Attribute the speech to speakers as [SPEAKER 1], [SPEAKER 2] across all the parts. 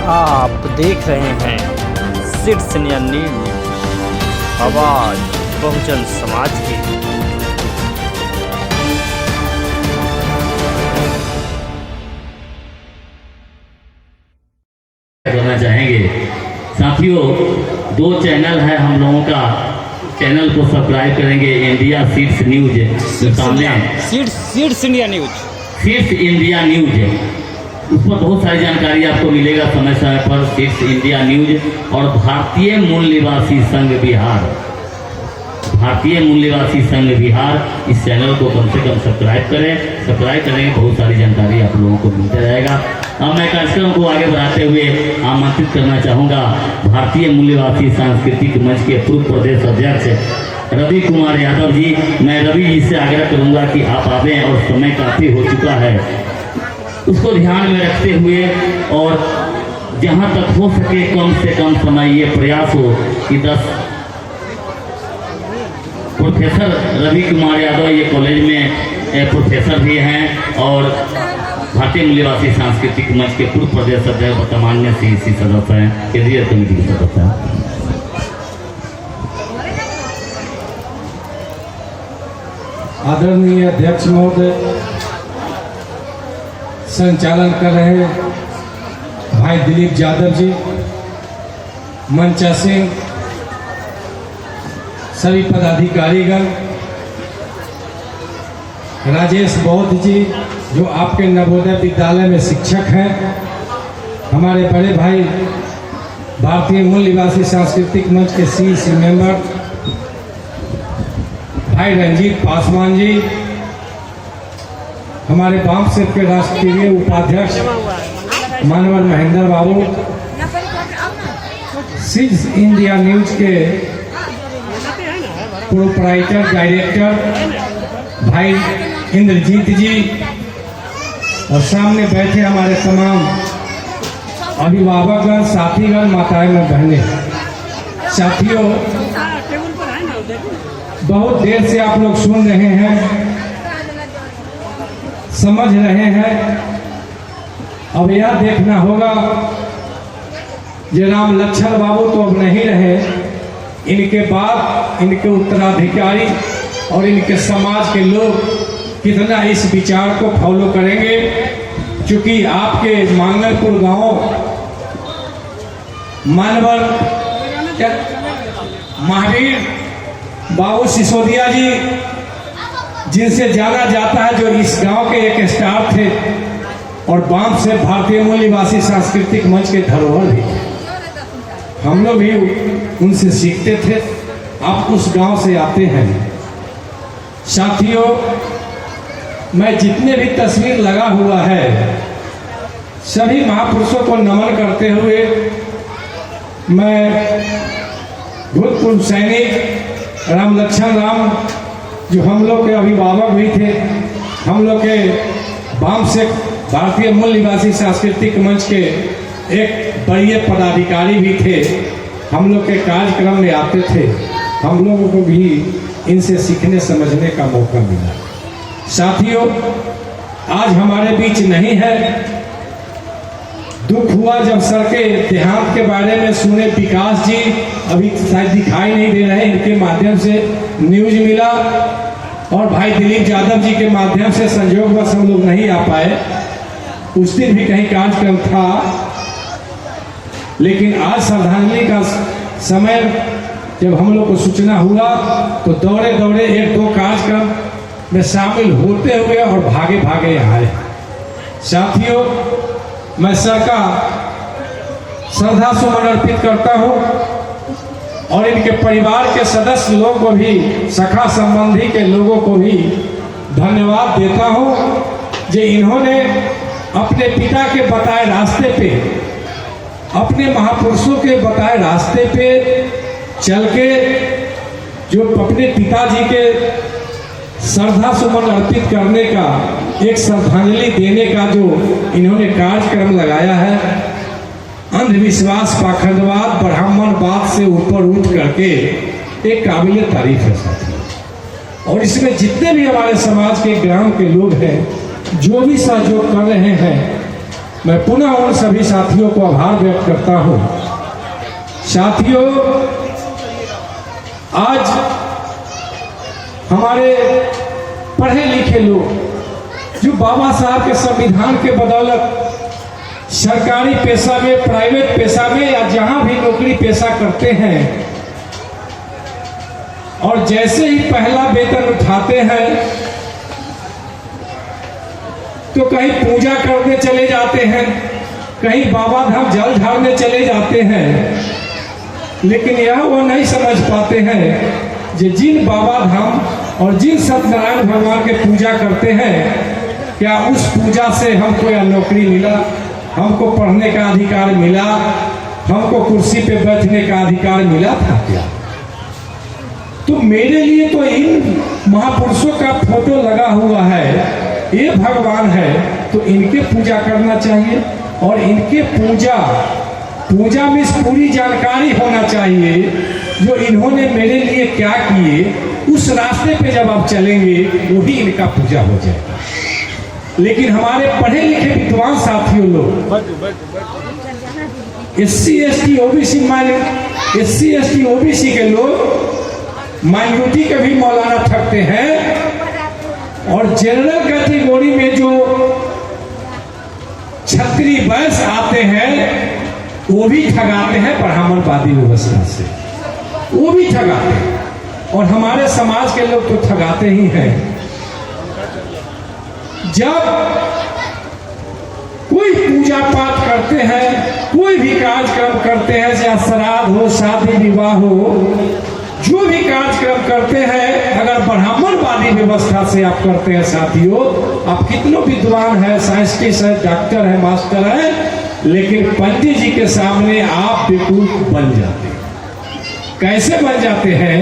[SPEAKER 1] आप देख रहे हैं सिट्स इंडिया न्यूज, आवाज बहुजन समाज की।
[SPEAKER 2] करना चाहेंगे साथियों, दो चैनल है हम लोगों का। चैनल को सब्सक्राइब करेंगे, इंडिया सीट्स न्यूज सामने,
[SPEAKER 1] seats India news,
[SPEAKER 2] seats India news है, उस पर बहुत सारी जानकारी आपको मिलेगा समय समय पर। सीट्स इंडिया न्यूज और भारतीय मूल निवासी संघ बिहार, भारतीय मूल निवासी संघ बिहार, इस चैनल को कम से कम सब्सक्राइब करें। सब्सक्राइब करेंगे, बहुत सारी जानकारी आप लोगों को मिलता रहेगा। अब मैं कार्यक्रम को आगे बढ़ाते हुए आमंत्रित करना चाहूँगा भारतीय मूल निवासी सांस्कृतिक मंच के पूर्व प्रदेश अध्यक्ष रवि कुमार यादव जी। मैं रवि जी से आग्रह करूँगा कि आप आवें, और समय काफ़ी हो चुका है, उसको ध्यान में रखते हुए और जहाँ तक हो सके कम से कम समय ये प्रयास हो कि 10 प्रोफेसर रवि कुमार यादव ये कॉलेज में प्रोफेसर भी हैं और भारतीय मूल निवासी सांस्कृतिक मंच के पूर्व प्रदेश अध्यक्ष, वर्तमान में CEC सदस्य हैं, केंद्रीय कमेटी के सदस्य हैं।
[SPEAKER 3] आदरणीय अध्यक्ष महोदय, संचालन कर रहे भाई दिलीप यादव जी, मंचा सिंह, सभी पदाधिकारीगण, राजेश बौद्ध जी जो आपके नवोदय विद्यालय में शिक्षक हैं, हमारे बड़े भाई भारतीय मूल निवासी सांस्कृतिक मंच के CEC मेंबर भाई रंजीत पासवान जी, हमारे बाम सेट के राष्ट्रीय उपाध्यक्ष मानवर महेंद्र बाबू, सिट्स इंडिया न्यूज के प्रोप्राइटर डायरेक्टर भाई इंद्रजीत जी, और सामने बैठे हमारे तमाम अभिभावकगण, साथीगण, माताएं बहनें। साथियों, बहुत देर से आप लोग सुन रहे हैं, समझ रहे हैं। अब यह देखना होगा जे राम लक्ष्मण बाबू तो अब नहीं रहे, इनके बाद इनके उत्तराधिकारी और इनके समाज के लोग कितना इस विचार को फॉलो करेंगे। क्योंकि आपके मांगलपुर गांव मानवर महावीर बाबू सिसोदिया जी, जिनसे जाना जाता है, जो इस गांव के एक स्टार थे और बाम से भारतीय मूल निवासी सांस्कृतिक मंच के धरोहर भी, हम लोग भी उनसे सीखते थे। आप उस गांव से आते हैं। साथियों, मैं जितने भी तस्वीर लगा हुआ है, सभी महापुरुषों को नमन करते हुए, मैं भूतपूर्व सैनिक राम लक्ष्मण जो हम लोग के अभिभावक भी थे, हम लोग के बाम से भारतीय मूल निवासी सांस्कृतिक मंच के एक बड़े पदाधिकारी भी थे, हम लोग के कार्यक्रम में आते थे, हम लोगों को भी इनसे सीखने समझने का मौका मिला। साथियों, आज हमारे बीच नहीं है। दुख हुआ जब सर के देहांत के बारे में सुने। विकास जी अभी शायद दिखाई नहीं दे रहे, इनके माध्यम से न्यूज मिला, और भाई दिलीप यादव जी के माध्यम से संयोगवश हम लोग नहीं आ पाए। उस दिन भी कहीं कार्यक्रम था, लेकिन आज श्रद्धांजलि का समय जब हम लोग को सूचना हुआ तो दौड़े दौड़े 1-2 कार्यक्रम में शामिल होते हुए और भागे भागे आए। साथियों, मैं सर का श्रद्धा सुमन अर्पित करता हूं और इनके परिवार के सदस्य लोगों को भी, सखा संबंधी के लोगों को भी धन्यवाद देता हूं, जो इन्होंने अपने पिता के बताए रास्ते पे, अपने महापुरुषों के बताए रास्ते पे चल के, जो अपने पिताजी के श्रद्धा सुमन अर्पित करने का, एक श्रद्धांजलि देने का जो इन्होंने कार्यक्रम लगाया है, अंधविश्वास, पाखंडवाद, ब्राह्मणवाद से ऊपर उठ करके एक काबिल तारीफ है साथियों। और इसमें जितने भी हमारे समाज के ग्राम के लोग हैं, जो भी सहयोग कर रहे हैं, मैं पुनः उन सभी साथियों को आभार व्यक्त करता हूं। साथियों, आज हमारे पढ़े लिखे लोग जो बाबा साहब के संविधान के बदौलत सरकारी पेशा में, प्राइवेट पेशा में या जहां भी नौकरी पेशा करते हैं और जैसे ही पहला वेतन उठाते हैं तो कहीं पूजा करने चले जाते हैं, कहीं बाबा धाम जल ढारने चले जाते हैं, लेकिन यह वो नहीं समझ पाते हैं कि जिन बाबा धाम और जिन सत्यनारायण भगवान के पूजा करते हैं, क्या उस पूजा से हमको यह नौकरी मिला, हमको पढ़ने का अधिकार मिला, हमको कुर्सी पे बैठने का अधिकार मिला था क्या? तो मेरे लिए तो इन महापुरुषों का फोटो लगा हुआ है, ये भगवान है, तो इनके पूजा करना चाहिए और इनके पूजा में पूरी जानकारी होना चाहिए जो इन्होंने मेरे लिए क्या किए। उस रास्ते पे जब आप चलेंगे वही इनका पूजा हो जाएगा। लेकिन हमारे पढ़े लिखे विद्वान साथियों लोग SC ST OBC के लोग माइनॉरिटी के भी मौलाना ठगते हैं और जनरल कैटेगरी में जो छत्री वैश्य आते हैं वो भी ठगाते हैं ब्राह्मणवादी व्यवस्था से, वो भी ठगाते हैं और हमारे समाज के लोग तो ठगाते ही हैं। जब कोई पूजा पाठ करते हैं, कोई भी कार्यक्रम करते हैं, चाहे श्राद्ध हो, शादी विवाह हो, जो भी कार्यक्रम करते हैं, अगर ब्राह्मणवादी व्यवस्था से आप करते हैं साथियों, आप कितनों विद्वान है, साइंटिस्ट है, डॉक्टर है, मास्टर है, लेकिन पंडित जी के सामने आप बेवकूफ बन जाते हैं। कैसे बन जाते हैं?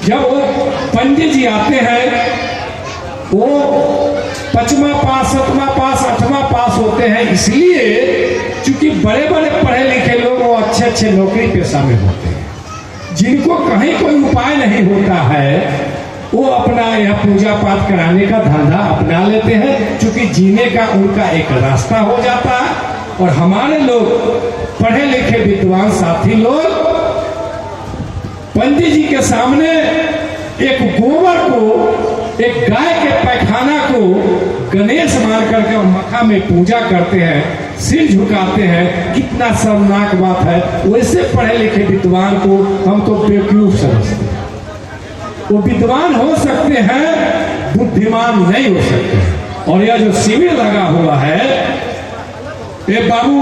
[SPEAKER 3] जब वो पंडित जी आते हैं, वो 5वां पास, 7वां पास, 8वां पास होते हैं, इसलिए क्योंकि बड़े बड़े पढ़े लिखे लोग वो अच्छे अच्छे नौकरी पेशा में होते हैं, जिनको कहीं कोई उपाय नहीं होता है, वो अपना यह पूजा पाठ कराने का धंधा अपना लेते हैं, क्योंकि जीने का उनका एक रास्ता हो जाता है। और हमारे लोग पढ़े लिखे विद्वान साथी लोग पंडित जी के सामने एक गोबर को, एक गाय के पैखाना को गणेश मान करके मक्का में पूजा करते हैं, सिर झुकाते हैं। कितना शर्मनाक बात है। वैसे पढ़े लिखे विद्वान को हम तो बेवकूफ समझते हैं। वो विद्वान हो सकते हैं, बुद्धिमान नहीं हो सकते। और यह जो शिविर लगा हुआ है, ये बाबू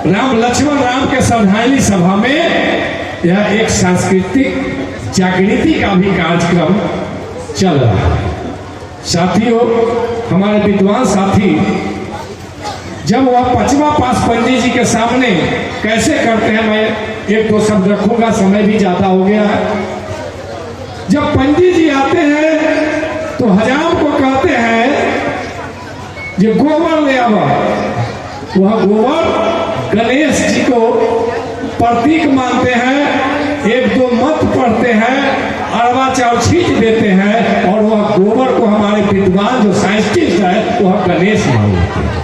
[SPEAKER 3] राम लक्ष्मण राम के श्रद्धांजलि सभा में यह एक सांस्कृतिक जागृति का भी कार्यक्रम चल रहा है। साथियों, हमारे विद्वान साथी जब वह 5वां पास पंडित जी के सामने कैसे करते हैं, मैं एक दो शब्द रखूंगा, समय भी ज्यादा हो गया है। जब पंडित जी आते हैं तो हजाम को कहते हैं ये गोबर ले आवा। वह गोबर गणेश जी को प्रतीक मानते हैं, एक दो मत पढ़ते हैं, अरवा चावल छींच देते हैं और वह गोबर को हमारे विद्वान जो साइंटिस्ट है वह गणेश मान लेते हैं।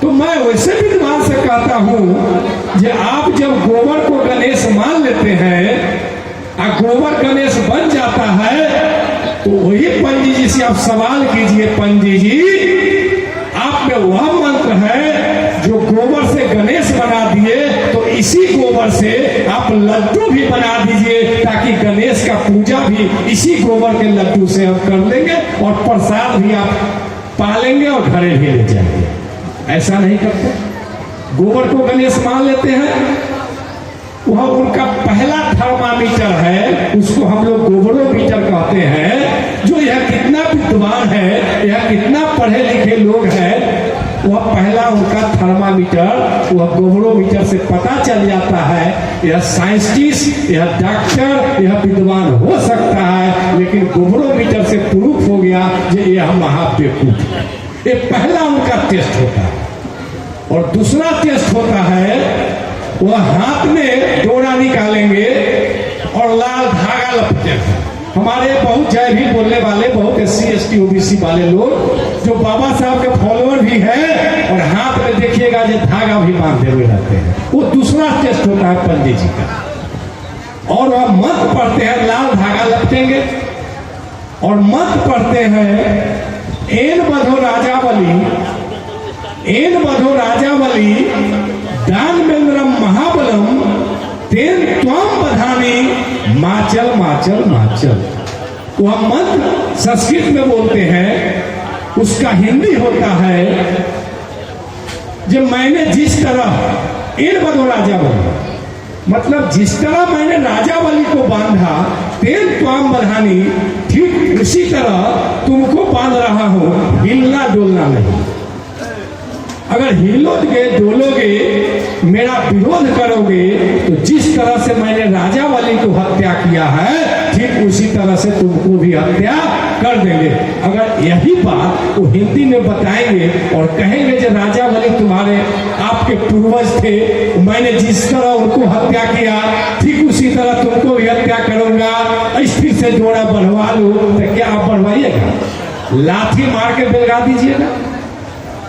[SPEAKER 3] तो मैं वैसे विद्वान से कहता हूं कि आप जब गोबर को गणेश मान लेते हैं और गोबर गणेश बन जाता है, तो वही पंडित जी से आप सवाल कीजिए, पंडित जी आप में वह मंत्र है जो गोबर से गणेश बना दिए, तो इसी गोबर से आप लड्डू भी बना दीजिए, ताकि गणेश का पूजा भी इसी गोबर के लड्डू से हम कर लेंगे और प्रसाद भी आप पालेंगे और घरे भी ले जाएंगे। ऐसा नहीं करते, गोबर को गणेश मान लेते हैं। वह उनका पहला थर्मामीटर है, उसको हम लोग गोबरोमीटर कहते हैं। जो यह कितना विद्वान है, यह कितना पढ़े लिखे लोग हैं, वह पहला उनका थर्मामीटर, वह गोबरोमीटर से पता चल जाता है। यह साइंटिस्ट, यह डॉक्टर, यह विद्वान हो सकता है, लेकिन गोबरोमीटर से प्रूफ हो गया कि यह महाबेवकूफ है। ये पहला उनका टेस्ट होता है। और दूसरा टेस्ट होता है, वह हाथ में डोरा निकालेंगे और लाल धागा लपेटेंगे। हमारे हमारे बहुत जय भी बोलने वाले, बहुत SC ST OBC वाले लोग जो बाबा साहब के फॉलोअर भी हैं, और हाथ में देखिएगा जो धागा भी बांधे हुए रहते हैं, वो दूसरा टेस्ट होता है पंडित जी का। और वह मंत्र पढ़ते हैं, लाल धागा लपटेंगे और मंत्र पढ़ते हैं, एन बधो राजावली, एन बधो राजावली दानवेंद्रम महाबलम तेन त्वम बधानी माचल माचल माचल। वह मंत्र संस्कृत में बोलते हैं, उसका हिंदी होता है, जब मैंने जिस तरह इन बधो राजावली, मतलब जिस तरह मैंने राजावली को बांधा, तेन त्वम बधानी, ठीक उसी तरह तुमको बांध रहा हूं, हिलना डोलना नहीं। अगर हिलोगे डोलोगे, मेरा विरोध करोगे, तो जिस तरह से मैंने राजावली को हत्या किया है, ठीक उसी तरह से तुमको भी हत्या कर देंगे। अगर यही बात वो हिंदी में बताएंगे और कहेंगे जो राजावली तुम्हारे आपके पूर्वज थे, मैंने जिस तरह उनको हत्या किया, ठीक उसी तरह तुमको भी हत्या करूंगा, फिर से जोड़ा बढ़वा लो, तो क्या आप बढ़वाइएगा? लाठी मार के बेलगा दीजिएगा?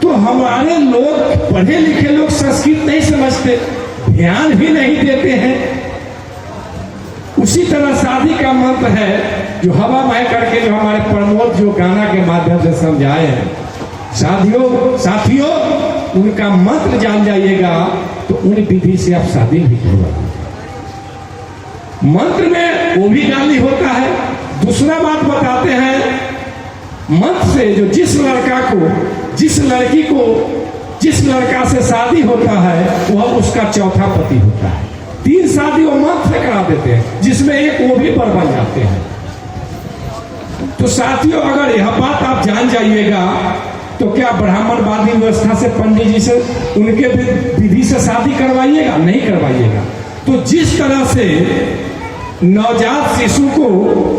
[SPEAKER 3] तो हमारे लोग, पढ़े लिखे लोग संस्कृत नहीं समझते, ध्यान भी नहीं देते हैं। उसी तरह शादी का मंत्र है, जो हवा मह करके जो हमारे प्रमोद जो गाना के माध्यम से समझाए हैं। साथियों उनका मंत्र जान जाइएगा तो उन विधि से आप शादी भी करवा। मंत्र में वो भी गाली होता है। दूसरा बात बताते हैं, मंत्र से जो जिस लड़का को, जिस लड़की को, जिस लड़का से शादी होता है, वह उसका चौथा पति होता है। 3 शादी वो मंत्र से करा देते हैं, जिसमें एक वो भी पर बन जाते हैं। तो साथियों अगर यह बात आप जान जाइएगा, तो क्या ब्राह्मणवादी व्यवस्था से, पंडित जी से, उनके विधि से शादी करवाइएगा? नहीं करवाइएगा। तो जिस तरह से नवजात शिशु को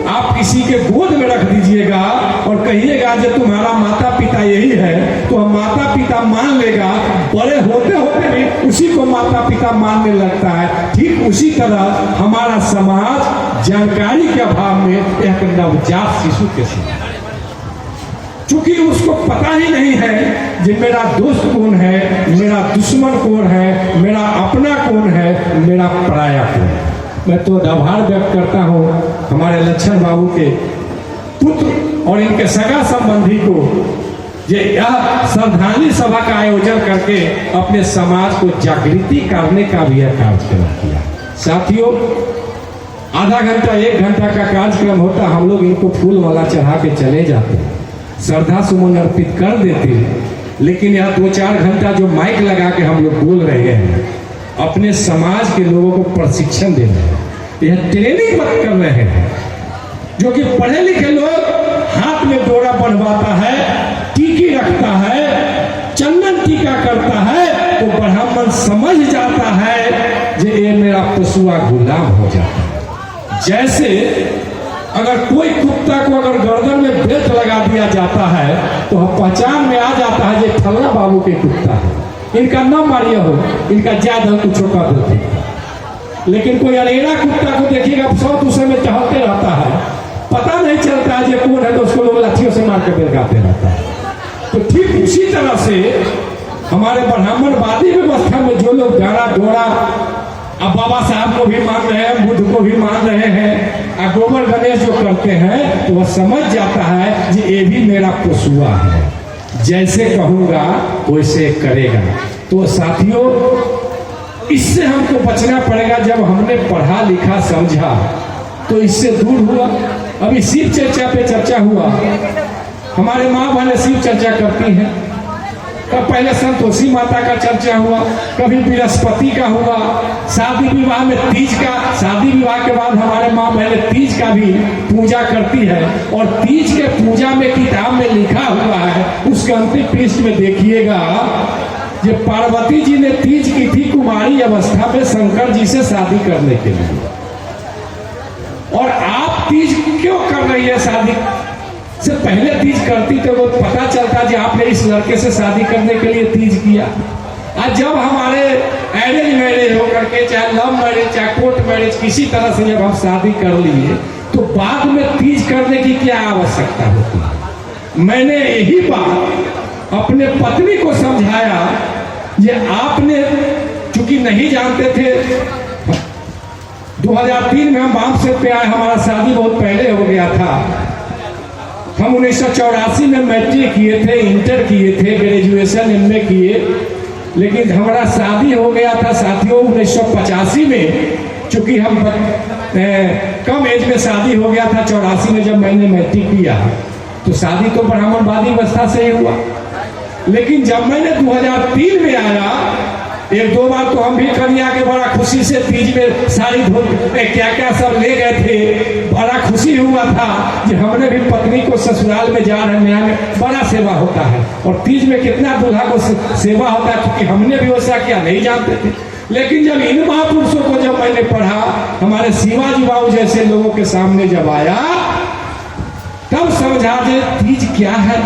[SPEAKER 3] आप किसी के गोद में रख दीजिएगा और कहिएगा जो तुम्हारा माता पिता यही है, तो हम माता पिता मान लेगा, बड़े होते होते भी उसी को माता पिता मानने लगता है। ठीक उसी तरह हमारा समाज जानकारी के अभाव में एक नवजात शिशु के साथ, चूंकि उसको पता ही नहीं है कि मेरा दोस्त कौन है, मेरा दुश्मन कौन है, मेरा अपना कौन है, मेरा पराया कौन है। मैं तो आभार व्यक्त करता हूँ हमारे लक्षण बाबू के पुत्र और इनके सगा संबंधी को, ये यह श्रद्धांजलि सभा का आयोजन करके अपने समाज को जागृति करने का भी यह कार्यक्रम किया। साथियों आधा घंटा 1 घंटा का कार्यक्रम होता, हम लोग इनको फूल वाला चढ़ा के चले जाते, श्रद्धा सुमन अर्पित कर देते, लेकिन यह 2-4 घंटा जो माइक लगा के हम लोग बोल रहे हैं, अपने समाज के लोगों को प्रशिक्षण दे रहे हैं, यह ट्रेनिंग मत कर रहे हैं। जो कि पढ़े लिखे लोग हाथ में डोरा बंधवाता है, टीकी रखता है, चंदन टीका करता है, तो ब्राह्मण समझ जाता है कि ये मेरा पशुआ गुलाम हो जाता है। जैसे अगर कोई कुत्ता को अगर गर्दन में बेल्ट लगा दिया जाता है, तो पहचान में आ जाता है ये फल्ला बाबू के कुत्ता है, इनका नाम मारिया हो, इनका ज्यादा कुछ छोटा देते। लेकिन कोई अरेरा कुत्ता को देखिएगा 100-200 में टहलते रहता है, पता नहीं चलता है ये कौन है, तो उसको लोग लाठियों से मार के बेलगाते रहता है। तो ठीक उसी तरह से हमारे ब्राह्मणवादी व्यवस्था में जो लोग गाना डोरा, अब बाबा साहब को भी मान रहे हैं, बुद्ध को भी मान रहे हैं, गोबर गणेश जो करते हैं, तो वह समझ जाता है कि ये भी मेरा पशुआ है, जैसे कहूंगा वैसे करेगा। तो साथियों इससे हमको बचना पड़ेगा। जब हमने पढ़ा लिखा समझा तो इससे दूर हुआ। अभी शिव चर्चा पे चर्चा हुआ, हमारे माँ बहनें शिव चर्चा करती हैं। कब पहले संतोषी माता का चर्चा हुआ, कभी बृहस्पति का हुआ, शादी विवाह में तीज का, शादी विवाह के बाद हमारे माँ बहनें तीज का भी पूजा करती है। और तीज के पूजा में किताब में लिखा हुआ है, उसके अंतिम पृष्ठ में देखिएगा, ये पार्वती जी ने तीज की थी कुमारी अवस्था में शंकर जी से शादी करने के लिए। और आप तीज क्यों कर रही है? शादी से पहले तीज करती तो वो पता चलता कि आपने इस लड़के से शादी करने के लिए तीज किया। आज जब हमारे अरेंज मैरिज होकर के, चाहे लव मैरिज, चाहे कोर्ट मैरिज, किसी तरह से जब हम शादी कर लिए, तो बाद में तीज करने की क्या आवश्यकता होती है। मैंने यही बात अपने पत्नी को समझाया, ये आपने चूंकि नहीं जानते थे, 2003 में हम बामसेट पे आए, हमारा शादी बहुत पहले हो गया था। हम 1984 में मैट्रिक किए थे, इंटर किए थे, ग्रेजुएशन एमए किए, लेकिन हमारा शादी हो गया था साथियों 1985 में। चूंकि हम कम एज में शादी हो गया था, 84 में जब मैंने मैट्रिक किया, तो शादी तो ब्राह्मणवादी अवस्था से ही हुआ। लेकिन जब मैंने 2003 में आया, एक दो बार तो हम भी कन्या के बड़ा खुशी से तीज में साड़ी धो क्या क्या सब ले गए थे, बड़ा खुशी हुआ था कि हमने भी पत्नी को ससुराल में जा रहे हैं, में बड़ा सेवा होता है। और तीज में कितना दूल्हा को सेवा होता है, क्योंकि हमने भी वैसा क्या नहीं जानते थे। लेकिन जब इन महापुरुषों को जब मैंने पढ़ा, हमारे शिवाजी बाबू जैसे लोगों के सामने जब आया, तब समझा दे तीज क्या है,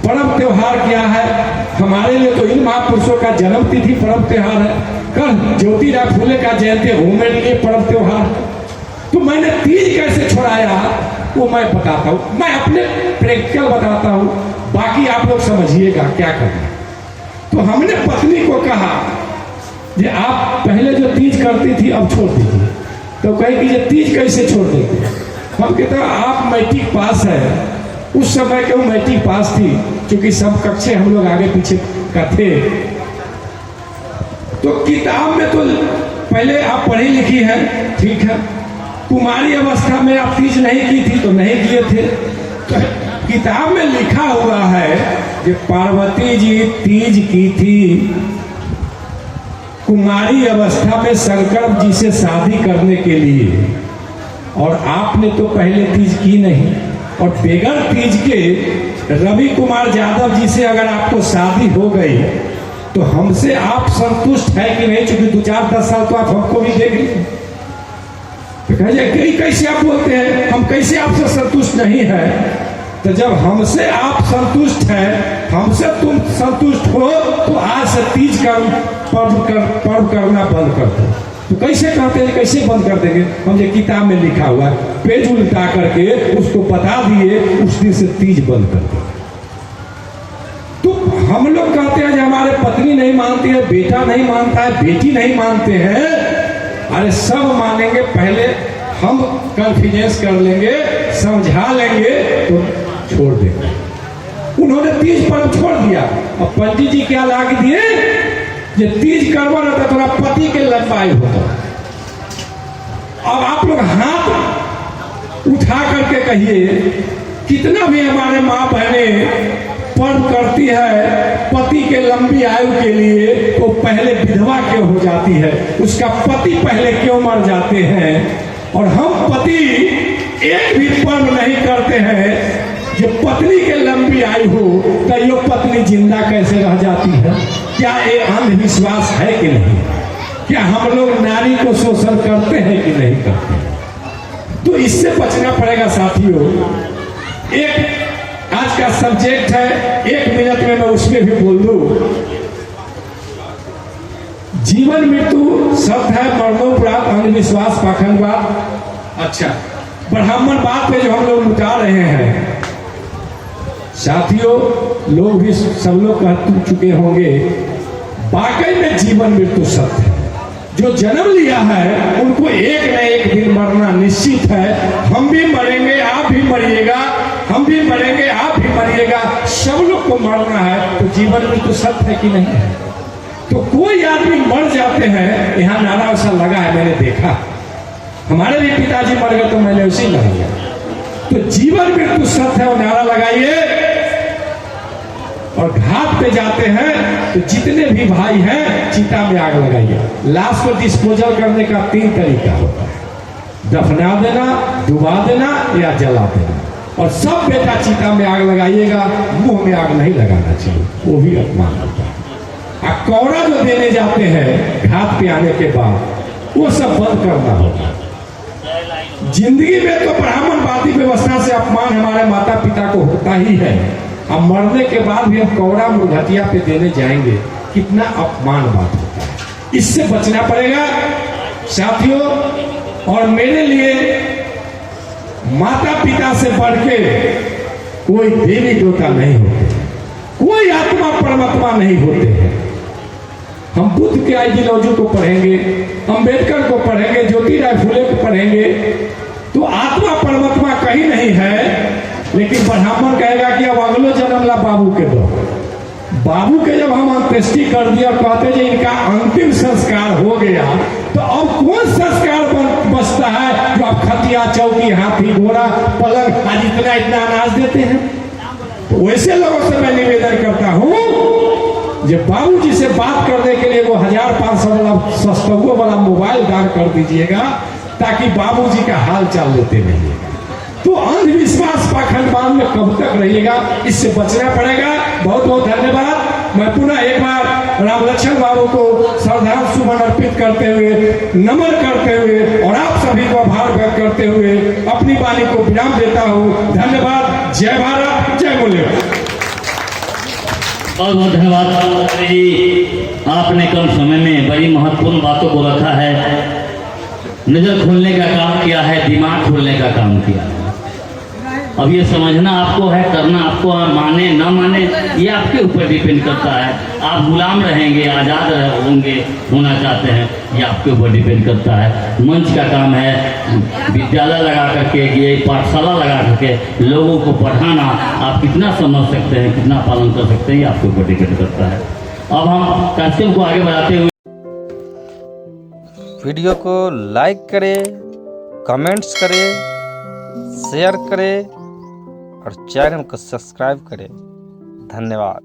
[SPEAKER 3] पर्व त्योहार क्या है। हमारे लिए तो इन महापुरुषों का जन्म तिथि पर्व त्योहार है, कल ज्योतिराव फूले का जयंती वो मेरे लिए पर्व त्योहार। तो मैंने तीज कैसे छोड़ाया वो मैं बताता हूँ, मैं अपने प्रैक्टिकल बताता हूँ, बाकी आप लोग समझिएगा क्या करना। तो हमने पत्नी को कहा कि आप पहले जो तीज करती थी अब छोड़ दीजिए। तो कहे कि ये तीज कैसे छोड़ देंगे। हम कहते आप मैट्रिक पास है, उस समय के वो मैट्रिक पास थी, क्योंकि सब कक्षे हम लोग आगे पीछे का थे। तो किताब में तो पहले आप पढ़ी लिखी है, ठीक है, कुमारी अवस्था में आप तीज नहीं की थी तो नहीं किए थे। तो किताब में लिखा हुआ है कि पार्वती जी तीज की थी कुमारी अवस्था में शंकर जी से शादी करने के लिए, और आपने तो पहले तीज की नहीं। और बेगर तीज के रवि कुमार यादव जी से अगर आपको शादी हो गई तो हमसे आप संतुष्ट है कि नहीं, क्योंकि 2-4-10 साल तो आप हमको भी देख लीजिए। तो कहिए कैसे आप बोलते हैं, हम कैसे आपसे संतुष्ट नहीं है। तो जब हमसे आप संतुष्ट है, हमसे तुम संतुष्ट हो, तो आज से तीज का पर्व करना बंद कर दो। तो कैसे कहते हैं, कैसे बंद कर देंगे। हम ये किताब में लिखा हुआ है, पेज उल्टा करके उसको बता दिए, उस दिन से तीज बंद कर दो। तो हम लोग कहते हैं कि हमारे पत्नी नहीं मानती है, बेटा नहीं मानता है, बेटी नहीं मानते हैं। अरे सब मानेंगे, पहले हम कॉन्फिडेंस कर लेंगे, समझा लेंगे तो छोड़ देंगे। उन्होंने तीज पर्व छोड़ दिया। अब पंडित जी क्या लाग दिए, ये तीज करवा रहता थोड़ा पति के लंबाई होता। अब आप लोग हाथ उठा करके कहिए, कितना भी हमारे माँ बहनें पर्व करती है पति के लंबी आयु के लिए, तो पहले विधवा क्यों हो जाती है, उसका पति पहले क्यों मर जाते हैं। और हम पति एक भी पर्व नहीं करते हैं जो पत्नी के लंबी आयु हो, तो यो पत्नी जिंदा कैसे रह जाती है। क्या ये अंधविश्वास है कि नहीं। क्या हम लोग नारी को शोषण करते हैं कि नहीं करते। तो इससे बचना पड़ेगा साथियों। एक आज का सब्जेक्ट है, 1 मिनट में मैं उसमें भी बोल दूं। जीवन मृत्यु शब्द है, मरणोपरांत अंधविश्वास पाखंडवाद। अच्छा, ब्राह्मणवाद पे जो हम लोग लुटा रहे हैं साथियों, लोग भी सब लोग कह चुके होंगे, वाकई में जीवन मृत्यु सत्य है। जो जन्म लिया है उनको एक न एक दिन मरना निश्चित है। हम भी मरेंगे, आप भी मरिएगा, हम भी मरेंगे, आप भी मरिएगा, सब लोग को मरना है। तो जीवन मृत्यु सत्य है कि नहीं है। तो कोई आदमी मर जाते हैं, यहाँ नारा वैसा लगा है, मैंने देखा, हमारे भी पिताजी मर गए तो मैंने उसी लगाया। तो जीवन मृत्यु सत्य है, और नारा लगाइए। और घाट पे जाते हैं तो जितने भी भाई हैं चिता में आग लगाइए। लाश को डिस्पोजल करने का 3 तरीका होता है, दफना देना, डुबा देना या जला देना। और सब बेटा चिता में आग लगाइएगा, मुंह में आग नहीं लगाना चाहिए, वो भी अपमान होता है। कौड़ा जो देने जाते हैं घाट पे आने के बाद, वो सब बंद करना होगा। जिंदगी में तो ब्राह्मणवादी व्यवस्था से अपमान हमारे माता पिता को होता ही है, अब मरने के बाद भी हम कौड़ा मुर्घटिया पे देने जाएंगे, कितना अपमान बात होता है। इससे बचना पड़ेगा साथियों। और मेरे लिए माता पिता से बढ़ के कोई देवी देवता नहीं होते, कोई आत्मा परमात्मा नहीं होते हैं। हम बुद्ध के आइडियोलॉजी को पढ़ेंगे, अंबेडकर को पढ़ेंगे, ज्योतिराव फुले को पढ़ेंगे, तो आत्मा परमात्मा कहीं नहीं है। लेकिन ब्राह्मण कहेगा कि अब अगलो जन्म ला बाबू के दो। बाबू के जब हम अंत्येष्टि कर दिया और कहते हैं इनका अंतिम संस्कार हो गया, तो अब कौन संस्कार बचता है जो आप खटिया, चौकी, हाथी, घोड़ा, पलंग आज इतना इतना अनाज देते हैं? तो वैसे लोगों से मैं निवेदन करता हूं जब बाबू जी से बात करने के लिए वो 1500 वाला सस्तुओं वाला मोबाइल दान कर दीजिएगा, ताकि बाबू जी का हाल चाल लेते रहिएगा। तो अंधविश्वास पाखंडवाद में कब तक रहिएगा, इससे बचना पड़ेगा। बहुत बहुत धन्यवाद। मैं पुनः एक बार राम लक्ष्मण बाबू को श्रद्धांजलि सुमन अर्पित करते हुए, नमन करते हुए और आप सभी को आभार व्यक्त करते हुए अपनी वाणी को विराम देता हूँ। धन्यवाद। जय भारत, जय मूल्य।
[SPEAKER 2] बहुत बहुत धन्यवाद जी, आपने कम समय में बड़ी महत्वपूर्ण बातों को रखा है। नजर खोलने का काम किया है, दिमाग खोलने का काम किया है। अब ये समझना आपको है, करना आपको है, माने ना माने ये आपके ऊपर डिपेंड करता है। आप गुलाम रहेंगे, आज़ाद होंगे, होना चाहते हैं, ये आपके ऊपर डिपेंड करता है। मंच का काम है विद्यालय लगा करके, ये पाठशाला लगा करके लोगों को पढ़ाना। आप कितना समझ सकते हैं, कितना पालन कर सकते हैं, ये आपके ऊपर डिपेंड करता है। अब हम कार्यक्रम को आगे बढ़ाते हुए
[SPEAKER 4] वीडियो को लाइक करें, कमेंट्स करें, शेयर करें और चैनल को सब्सक्राइब करें। धन्यवाद।